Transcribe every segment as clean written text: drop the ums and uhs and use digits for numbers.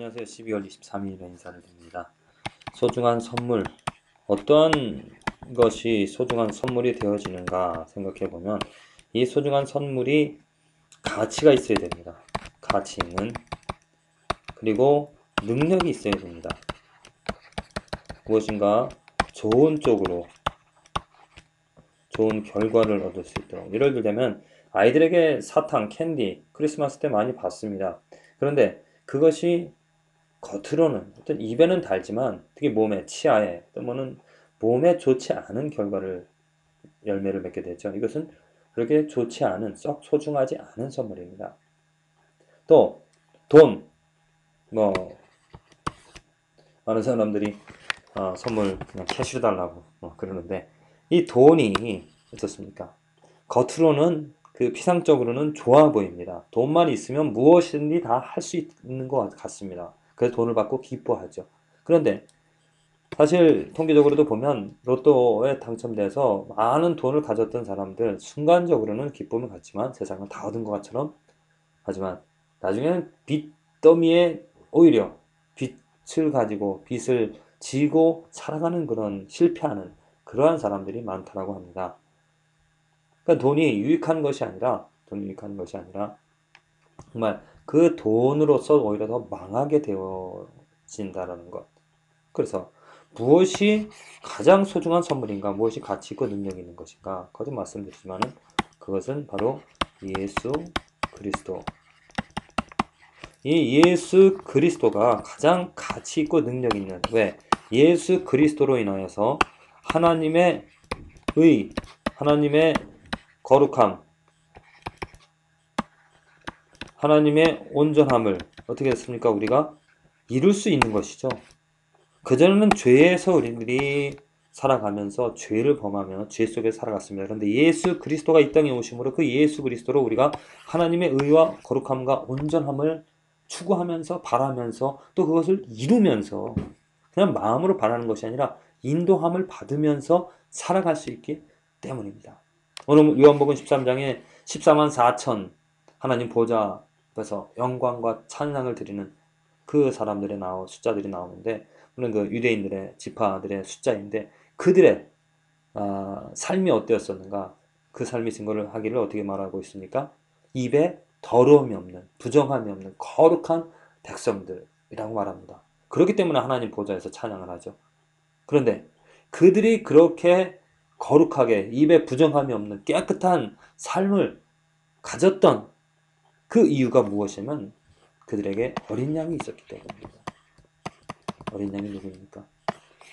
안녕하세요. 12월 23일에 인사를 드립니다. 소중한 선물, 어떤 것이 소중한 선물이 되어지는가 생각해보면 이 소중한 선물이 가치가 있어야 됩니다. 가치 있는, 그리고 능력이 있어야 됩니다. 무엇인가 좋은 쪽으로 좋은 결과를 얻을 수 있도록. 예를 들자면 아이들에게 사탕, 캔디, 크리스마스 때 많이 받습니다. 그런데 그것이 겉으로는 어떤 입에는 달지만 특히 몸에, 치아에 또는 몸에 좋지 않은 결과를 열매를 맺게 되죠. 이것은 그렇게 좋지 않은, 썩 소중하지 않은 선물입니다. 또 돈, 뭐 많은 사람들이 선물 그냥 캐시로 달라고 그러는데 이 돈이 어떻습니까? 겉으로는 그 피상적으로는 좋아 보입니다. 돈만 있으면 무엇이든지 다 할 수 있는 것 같습니다. 그래서 돈을 받고 기뻐하죠. 그런데 사실 통계적으로도 보면 로또에 당첨돼서 많은 돈을 가졌던 사람들 순간적으로는 기쁨을 갖지만 세상을 다 얻은 것처럼, 하지만 나중에는 빚더미에 오히려 빚을 가지고 빚을 지고 살아가는 그런 실패하는 그러한 사람들이 많다고 합니다. 그러니까 돈이 유익한 것이 아니라 정말 그 돈으로서 오히려 더 망하게 되어진다는 것. 그래서 무엇이 가장 소중한 선물인가, 무엇이 가치 있고 능력이 있는 것인가, 거듭 말씀드리지만은 그것은 바로 예수 그리스도. 이 예수 그리스도가 가장 가치 있고 능력 있는, 왜? 예수 그리스도로 인하여서 하나님의 의, 하나님의 거룩함, 하나님의 온전함을 어떻게 했습니까? 우리가 이룰 수 있는 것이죠. 그전에는 죄에서 우리들이 살아가면서 죄를 범하며 죄 속에 살아갔습니다. 그런데 예수 그리스도가 이 땅에 오심으로 그 예수 그리스도로 우리가 하나님의 의와 거룩함과 온전함을 추구하면서 바라면서 또 그것을 이루면서 그냥 마음으로 바라는 것이 아니라 인도함을 받으면서 살아갈 수 있기 때문입니다. 오늘 요한복음 13장에 14만 4천 하나님 보좌 앞에서 영광과 찬양을 드리는 그 사람들의 숫자들이 나오는데, 물론 그 유대인들의 지파들의 숫자인데 그들의 삶이 어떠했었는가, 그 삶이 증거를 하기를 어떻게 말하고 있습니까? 입에 더러움이 없는, 부정함이 없는 거룩한 백성들이라고 말합니다. 그렇기 때문에 하나님 보좌에서 찬양을 하죠. 그런데 그들이 그렇게 거룩하게 입에 부정함이 없는 깨끗한 삶을 가졌던 그 이유가 무엇이냐면 그들에게 어린 양이 있었기 때문입니다. 어린 양이 누구입니까?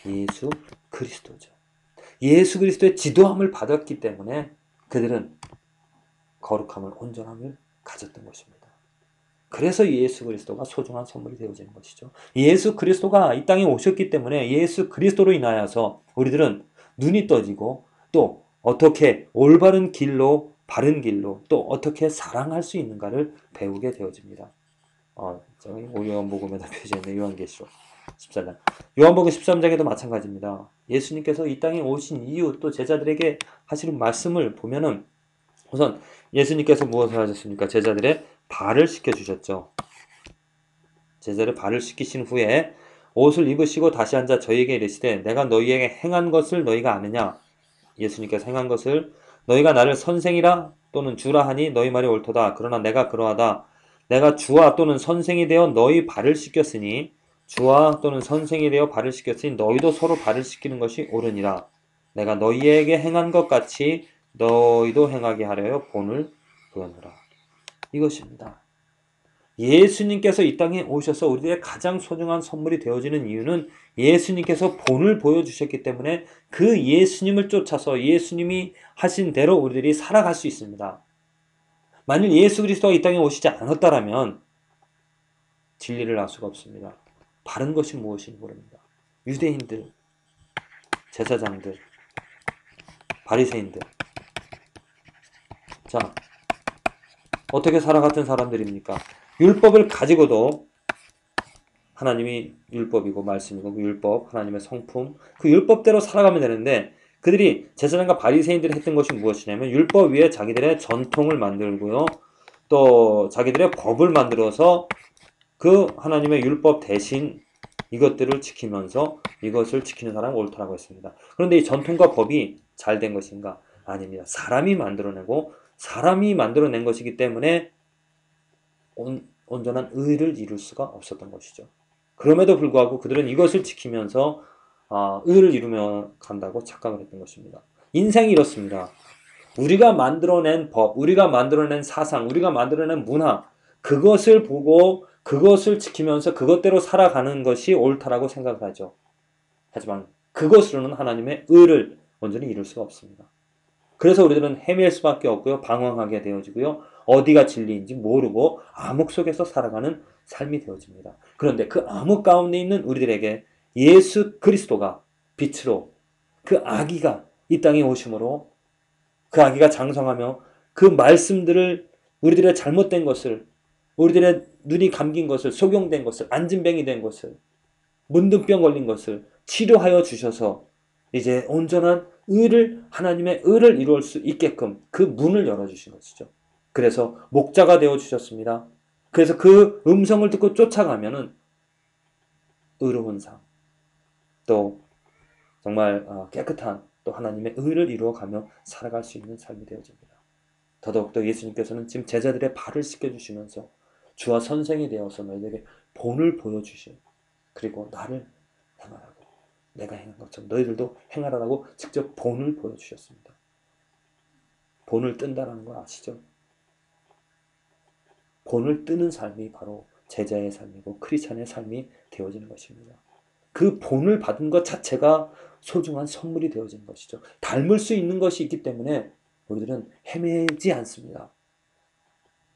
예수 그리스도죠. 예수 그리스도의 지도함을 받았기 때문에 그들은 거룩함을, 온전함을 가졌던 것입니다. 그래서 예수 그리스도가 소중한 선물이 되어지는 것이죠. 예수 그리스도가 이 땅에 오셨기 때문에 예수 그리스도로 인하여서 우리들은 눈이 떠지고 또 어떻게 올바른 길로, 바른 길로 또 어떻게 사랑할 수 있는가를 배우게 되어집니다. 저기 요한복음에다 표시했네. 요한계시록 14장. 요한복음 13장에도 마찬가지입니다. 예수님께서 이 땅에 오신 이유, 또 제자들에게 하시는 말씀을 보면은 우선 예수님께서 무엇을 하셨습니까? 제자들의 발을 씻겨주셨죠. 제자를 발을 씻기신 후에 옷을 입으시고 다시 앉아 저희에게 이르시되 내가 너희에게 행한 것을 너희가 아느냐? 예수님께서 행한 것을, 너희가 나를 선생이라 또는 주라 하니 너희 말이 옳도다. 그러나 내가 그러하다. 내가 주와 또는 선생이 되어 너희 발을 씻겼으니 주와 또는 선생이 되어 발을 씻겼으니 너희도 서로 발을 씻기는 것이 옳으니라. 내가 너희에게 행한 것 같이 너희도 행하게 하려여 본을 보였노라. 이것입니다. 예수님께서 이 땅에 오셔서 우리들의 가장 소중한 선물이 되어지는 이유는 예수님께서 본을 보여주셨기 때문에 그 예수님을 쫓아서 예수님이 하신 대로 우리들이 살아갈 수 있습니다. 만일 예수 그리스도가 이 땅에 오시지 않았다면 진리를 알 수가 없습니다. 바른 것이 무엇인지 모릅니다. 유대인들, 제사장들, 바리새인들, 자, 어떻게 살아갔던 사람들입니까? 율법을 가지고도, 하나님이 율법이고 말씀이고 그 율법, 하나님의 성품, 그 율법대로 살아가면 되는데 그들이, 제사장과 바리새인들이 했던 것이 무엇이냐면 율법 위에 자기들의 전통을 만들고요, 또 자기들의 법을 만들어서 그 하나님의 율법 대신 이것들을 지키면서 이것을 지키는 사람은 옳다라고 했습니다. 그런데 이 전통과 법이 잘 된 것인가? 아닙니다. 사람이 만들어내고 사람이 만들어낸 것이기 때문에 온전한 의를 이룰 수가 없었던 것이죠. 그럼에도 불구하고 그들은 이것을 지키면서 의를 이루며 간다고 착각을 했던 것입니다. 인생이 이렇습니다. 우리가 만들어낸 법, 우리가 만들어낸 사상, 우리가 만들어낸 문화, 그것을 보고 그것을 지키면서 그것대로 살아가는 것이 옳다라고 생각을 하죠. 하지만 그것으로는 하나님의 의를 온전히 이룰 수가 없습니다. 그래서 우리들은 헤맬 수밖에 없고요. 방황하게 되어지고요. 어디가 진리인지 모르고 암흑 속에서 살아가는 삶이 되어집니다. 그런데 그 암흑 가운데 있는 우리들에게 예수 그리스도가 빛으로 그 아기가 이 땅에 오심으로 그 아기가 장성하며 그 말씀들을 우리들의 잘못된 것을 우리들의 눈이 감긴 것을 속용된 것을 안진뱅이 된 것을 문둥병 걸린 것을 치료하여 주셔서 이제 온전한 의를 하나님의 의를 이루을 수 있게끔 그 문을 열어주신 것이죠. 그래서 목자가 되어 주셨습니다. 그래서 그 음성을 듣고 쫓아가면은 의로운 삶, 또 정말 깨끗한 또 하나님의 의를 이루어가며 살아갈 수 있는 삶이 되어집니다. 더더욱더 예수님께서는 지금 제자들의 발을 씻겨주시면서 주와 선생이 되어서 너희에게 본을 보여주신 그리고 나를 행하라고 내가 행한 것처럼 너희들도 행하라고 직접 본을 보여주셨습니다. 본을 뜬다는 거 아시죠? 본을 뜨는 삶이 바로 제자의 삶이고 크리스찬의 삶이 되어지는 것입니다. 그 본을 받은 것 자체가 소중한 선물이 되어지는 것이죠. 닮을 수 있는 것이 있기 때문에 우리들은 헤매지 않습니다.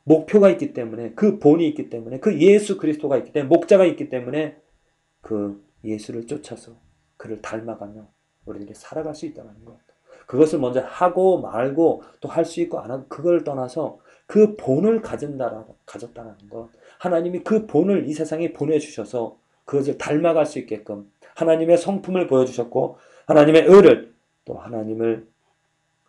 목표가 있기 때문에 그 본이 있기 때문에 그 예수 그리스도가 있기 때문에 목자가 있기 때문에 그 예수를 쫓아서 그를 닮아가며 우리들이 살아갈 수 있다는 것. 그것을 먼저 하고 말고 또 할 수 있고 안 하고 그걸 떠나서 그 본을 가졌다는 것. 하나님이 그 본을 이 세상에 보내주셔서 그것을 닮아갈 수 있게끔 하나님의 성품을 보여주셨고 하나님의 의를 또 하나님을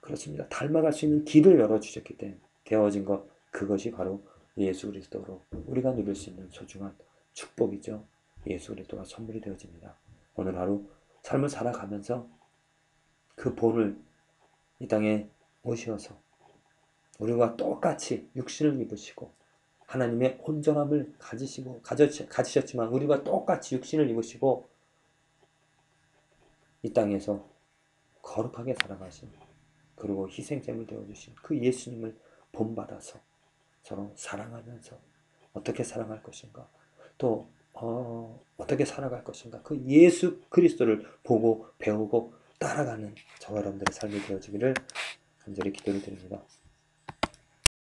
그렇습니다. 닮아갈 수 있는 길을 열어주셨기 때문에 되어진 것. 그것이 바로 예수 그리스도로 우리가 누릴 수 있는 소중한 축복이죠. 예수 그리스도가 선물이 되어집니다. 오늘 하루 삶을 살아가면서 그 본을 이 땅에 오셔서 우리와 똑같이 육신을 입으시고 하나님의 온전함을 가지셨지만 우리와 똑같이 육신을 입으시고 이 땅에서 거룩하게 살아가신 그리고 희생제물 되어주신 그 예수님을 본받아서 서로 사랑하면서 어떻게 사랑할 것인가 또 어떻게 살아갈 것인가 그 예수 그리스도를 보고 배우고 따라가는 저와 여러분들의 삶이 되어지기를 간절히 기도를 드립니다.